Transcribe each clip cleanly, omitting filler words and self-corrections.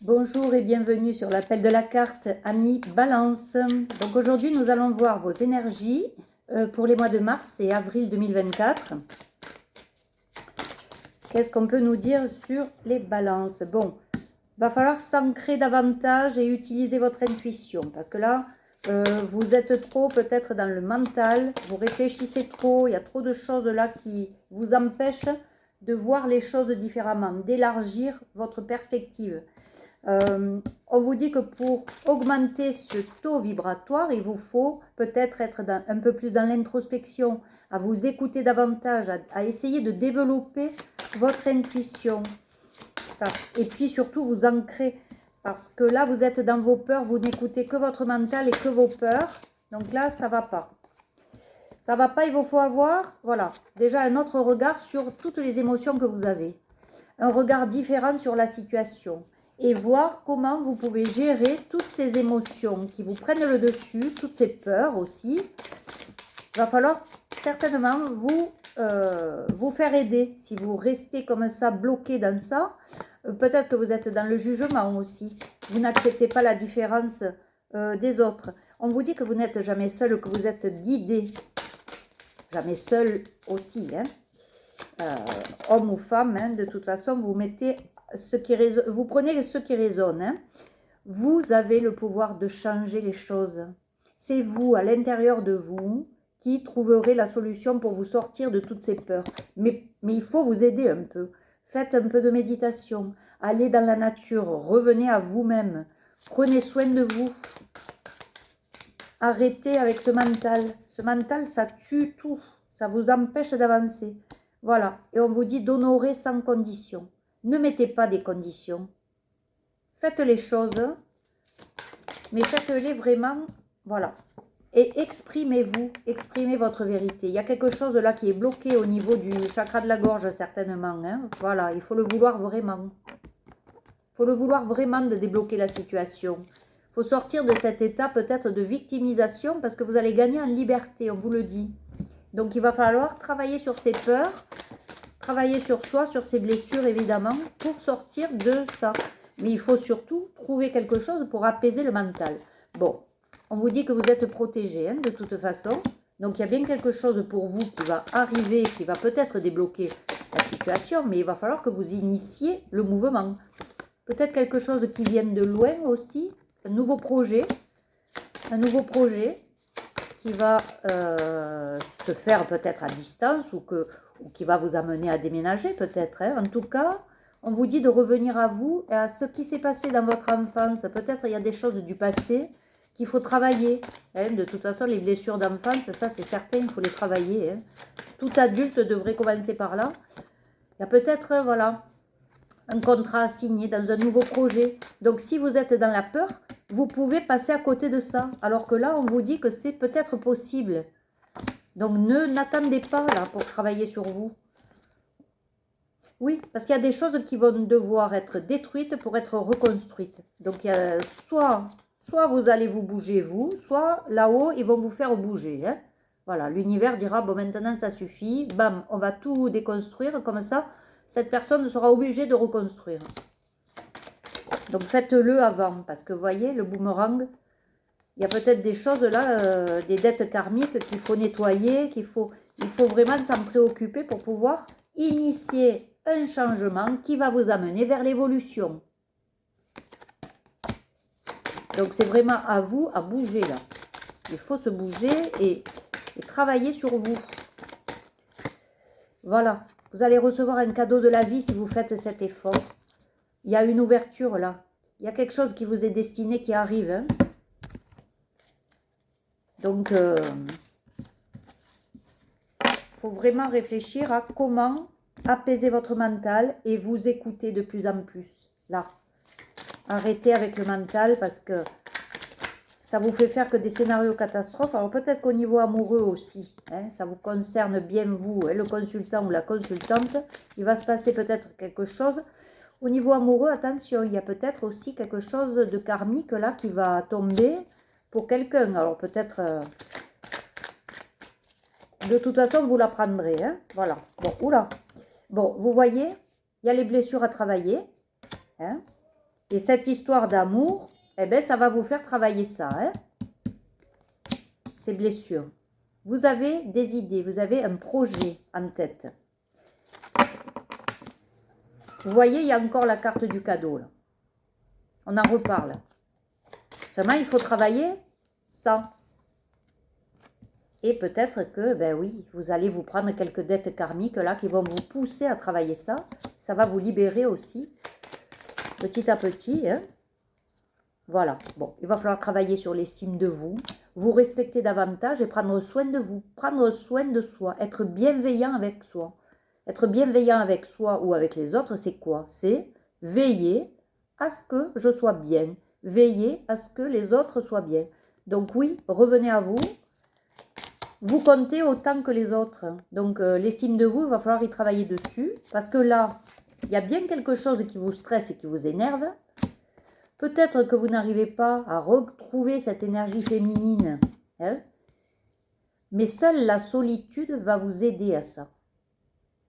Bonjour et bienvenue sur l'appel de la carte Amis Balance. Donc aujourd'hui nous allons voir vos énergies pour les mois de mars et avril 2024. Qu'est-ce qu'on peut nous dire sur les balances? Bon, va falloir s'ancrer davantage et utiliser votre intuition parce que là vous êtes trop peut-être dans le mental, vous réfléchissez trop, il y a trop de choses là qui vous empêchent de voir les choses différemment, d'élargir votre perspective. On vous dit que pour augmenter ce taux vibratoire, il vous faut peut-être être un peu plus dans l'introspection, à vous écouter davantage, à essayer de développer votre intuition. Et puis surtout vous ancrer, parce que là vous êtes dans vos peurs, vous n'écoutez que votre mental et que vos peurs. Donc là ça va pas. Ça va pas, il vous faut avoir, voilà, déjà un autre regard sur toutes les émotions que vous avez. Un regard différent sur la situation. Et voir comment vous pouvez gérer toutes ces émotions qui vous prennent le dessus, toutes ces peurs aussi. Il va falloir certainement vous faire aider. Si vous restez comme ça, bloqué dans ça, peut-être que vous êtes dans le jugement aussi. Vous n'acceptez pas la différence des autres. On vous dit que vous n'êtes jamais seul, que vous êtes guidé. Jamais seul aussi, hein. Homme ou femme, hein, de toute façon, vous mettez vous prenez ce qui résonne. Hein. Vous avez le pouvoir de changer les choses. C'est vous, à l'intérieur de vous, qui trouverez la solution pour vous sortir de toutes ces peurs. Mais il faut vous aider un peu. Faites un peu de méditation. Allez dans la nature. Revenez à vous-même. Prenez soin de vous. Arrêtez avec ce mental. Ce mental, ça tue tout. Ça vous empêche d'avancer. Voilà. Et on vous dit d'honorer sans condition. Ne mettez pas des conditions. Faites les choses, mais faites-les vraiment, voilà. Et exprimez-vous, exprimez votre vérité. Il y a quelque chose là qui est bloqué au niveau du chakra de la gorge, certainement. Hein. Voilà, il faut le vouloir vraiment. Il faut le vouloir vraiment de débloquer la situation. Il faut sortir de cet état peut-être de victimisation parce que vous allez gagner en liberté, on vous le dit. Donc il va falloir travailler sur ces peurs, travailler sur soi, sur ses blessures évidemment, pour sortir de ça. Mais il faut surtout trouver quelque chose pour apaiser le mental. Bon, on vous dit que vous êtes protégé, hein, de toute façon. Donc il y a bien quelque chose pour vous qui va arriver, qui va peut-être débloquer la situation, mais il va falloir que vous initiez le mouvement. Peut-être quelque chose qui vienne de loin aussi, un nouveau projet qui va se faire peut-être à distance ou qui va vous amener à déménager peut-être. Hein. En tout cas, on vous dit de revenir à vous et à ce qui s'est passé dans votre enfance. Peut-être il y a des choses du passé qu'il faut travailler. Hein. De toute façon, les blessures d'enfance, ça c'est certain, il faut les travailler. Hein. Tout adulte devrait commencer par là. Il y a peut-être, voilà, un contrat à signer dans un nouveau projet. Donc si vous êtes dans la peur, vous pouvez passer à côté de ça. Alors que là, on vous dit que c'est peut-être possible. Donc n'attendez pas là pour travailler sur vous. Oui, parce qu'il y a des choses qui vont devoir être détruites pour être reconstruites. Donc il y a soit vous allez vous bouger vous, soit là-haut, ils vont vous faire bouger. Hein. Voilà, l'univers dira, bon maintenant ça suffit, bam, on va tout déconstruire, comme ça, cette personne sera obligée de reconstruire. Donc faites-le avant, parce que vous voyez, le boomerang, il y a peut-être des choses là, des dettes karmiques qu'il faut nettoyer, il faut vraiment s'en préoccuper pour pouvoir initier un changement qui va vous amener vers l'évolution. Donc c'est vraiment à vous à bouger là. Il faut se bouger et travailler sur vous. Voilà, vous allez recevoir un cadeau de la vie si vous faites cet effort. Il y a une ouverture là. Il y a quelque chose qui vous est destiné qui arrive. Hein. Donc, faut vraiment réfléchir à comment apaiser votre mental et vous écouter de plus en plus. Là, arrêtez avec le mental parce que ça vous fait faire que des scénarios catastrophes. Alors peut-être qu'au niveau amoureux aussi, hein, ça vous concerne bien vous, hein, le consultant ou la consultante. Il va se passer peut-être quelque chose. Au niveau amoureux, attention, il y a peut-être aussi quelque chose de karmique là qui va tomber pour quelqu'un. Alors peut-être, de toute façon, vous l'apprendrez. Hein, voilà. Bon, oula. Bon, vous voyez, il y a les blessures à travailler. Hein, Et cette histoire d'amour, eh ben, ça va vous faire travailler ça, hein, ces blessures. Vous avez des idées, vous avez un projet en tête. Vous voyez, il y a encore la carte du cadeau, là. On en reparle. Seulement, il faut travailler ça. Et peut-être que, ben oui, vous allez vous prendre quelques dettes karmiques là qui vont vous pousser à travailler ça. Ça va vous libérer aussi, petit à petit. Hein. Voilà. Bon, il va falloir travailler sur l'estime de vous, vous respecter davantage et prendre soin de vous, prendre soin de soi, être bienveillant avec soi. Être bienveillant avec soi ou avec les autres, c'est quoi? C'est veiller à ce que je sois bien, veiller à ce que les autres soient bien. Donc oui, revenez à vous. Vous comptez autant que les autres. Donc, l'estime de vous, il va falloir y travailler dessus. Parce que là, il y a bien quelque chose qui vous stresse et qui vous énerve. Peut-être que vous n'arrivez pas à retrouver cette énergie féminine. Hein, mais seule la solitude va vous aider à ça.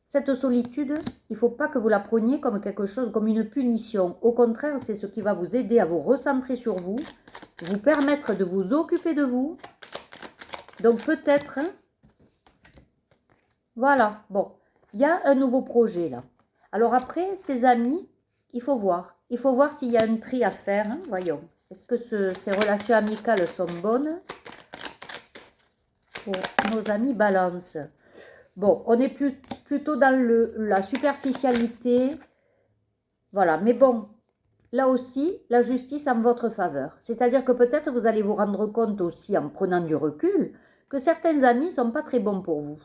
Cette solitude, il ne faut pas que vous la preniez comme quelque chose, comme une punition. Au contraire, c'est ce qui va vous aider à vous recentrer sur vous, vous permettre de vous occuper de vous. Donc peut-être, voilà, bon, il y a un nouveau projet là. Alors après, ces amis, il faut voir. Il faut voir s'il y a un tri à faire, hein, voyons. Est-ce que ces relations amicales sont bonnes pour nos amis Balance? Bon, on est plutôt dans la superficialité. Voilà, mais bon, là aussi, la justice en votre faveur. C'est-à-dire que peut-être vous allez vous rendre compte aussi en prenant du recul que certains amis ne sont pas très bons pour vous.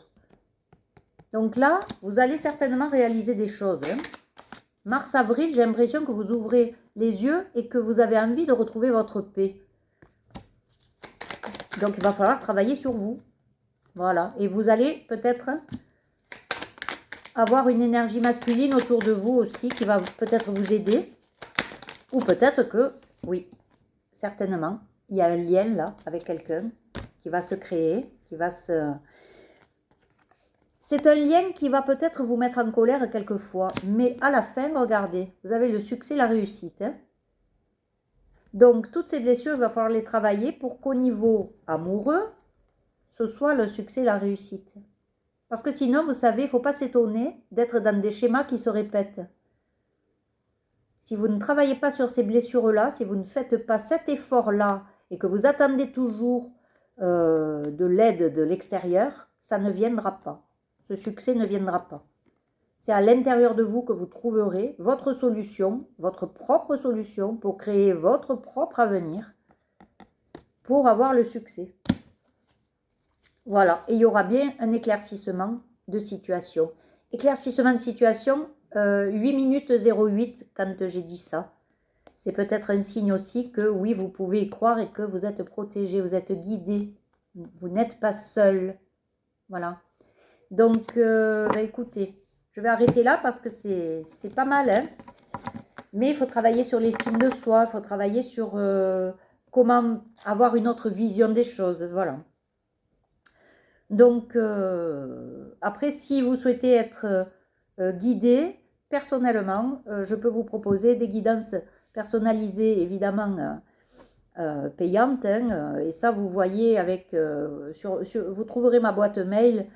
Donc là, vous allez certainement réaliser des choses. Hein. Mars-avril, j'ai l'impression que vous ouvrez les yeux et que vous avez envie de retrouver votre paix. Donc il va falloir travailler sur vous. Voilà. Et vous allez peut-être avoir une énergie masculine autour de vous aussi qui va peut-être vous aider. Ou peut-être que, oui, certainement, il y a un lien là avec quelqu'un qui va se créer, qui va se... C'est un lien qui va peut-être vous mettre en colère quelquefois, mais à la fin, regardez, vous avez le succès, la réussite. Hein. Donc, toutes ces blessures, il va falloir les travailler pour qu'au niveau amoureux, ce soit le succès, la réussite. Parce que sinon, vous savez, il ne faut pas s'étonner d'être dans des schémas qui se répètent. Si vous ne travaillez pas sur ces blessures-là, si vous ne faites pas cet effort-là et que vous attendez toujours de l'aide de l'extérieur, ça ne viendra pas. Ce succès ne viendra pas. C'est à l'intérieur de vous que vous trouverez votre solution, votre propre solution pour créer votre propre avenir, pour avoir le succès. Voilà, et il y aura bien un éclaircissement de situation. Éclaircissement de situation, 8 minutes 08 quand j'ai dit ça. C'est peut-être un signe aussi que oui, vous pouvez y croire et que vous êtes protégé, vous êtes guidé. Vous n'êtes pas seul. Voilà. Donc, écoutez, je vais arrêter là parce que c'est pas mal. Hein, mais il faut travailler sur l'estime de soi, il faut travailler sur comment avoir une autre vision des choses. Voilà. Donc, après, si vous souhaitez être guidé, personnellement, je peux vous proposer des guidances personnalisées, évidemment, payantes. Hein, et ça, vous voyez avec... vous trouverez ma boîte mail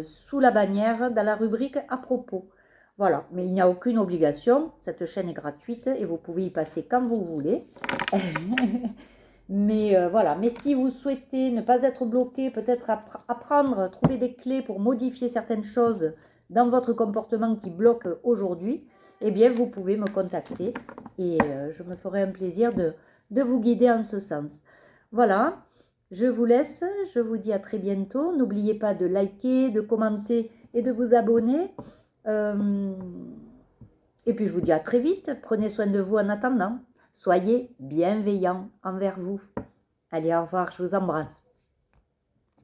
sous la bannière, dans la rubrique « À propos ». Voilà, mais il n'y a aucune obligation. Cette chaîne est gratuite et vous pouvez y passer quand vous voulez. Mais voilà, mais si vous souhaitez ne pas être bloqué, peut-être apprendre, trouver des clés pour modifier certaines choses dans votre comportement qui bloque aujourd'hui, eh bien vous pouvez me contacter et je me ferai un plaisir de vous guider en ce sens. Voilà, je vous laisse, je vous dis à très bientôt. N'oubliez pas de liker, de commenter et de vous abonner. Et puis je vous dis à très vite, prenez soin de vous en attendant. Soyez bienveillants envers vous. Allez, au revoir, je vous embrasse.